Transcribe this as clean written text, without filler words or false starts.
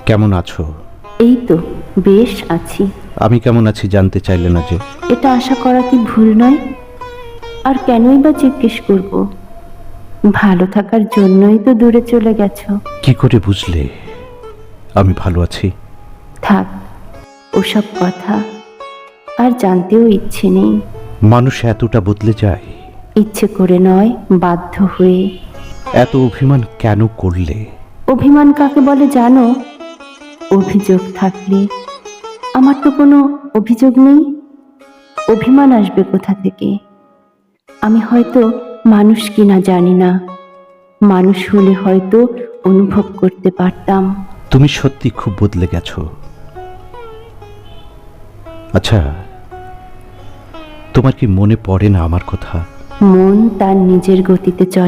কেমন আছো? এই তো বেশ আছি। আমি কেমন আছি জানতে চাইলে না যে? এটা আশা করা কি ভুল নয়? আর কেনই বা জিজ্ঞেস করব? ভালো থাকার জন্যই তো দূরে চলে গেছো। কি করে বুঝলে আমি ভালো আছি? থাক, ওসব কথা আর জানতেও ইচ্ছে নেই। মানুষ এতটা বদলে যায়? ইচ্ছে করে নয়, বাধ্য হয়ে। এত অভিমান কেন করলে? অভিমান কাকে বলে জানো? অভিযোগ থাকলে। আমার তো কোনো অভিযোগ নেই, অভিমান আসবে কোথা থেকে? আমি হয়তো মানুষ কিনা জানি না, মানুষ হলে হয়তো অনুভব করতে পারতাম। তুমি সত্যি খুব বদলে গেছো। আচ্ছা, তোমার কি মনে পড়ে না আমার কথা? মন তার নিজের গতিতে চলে।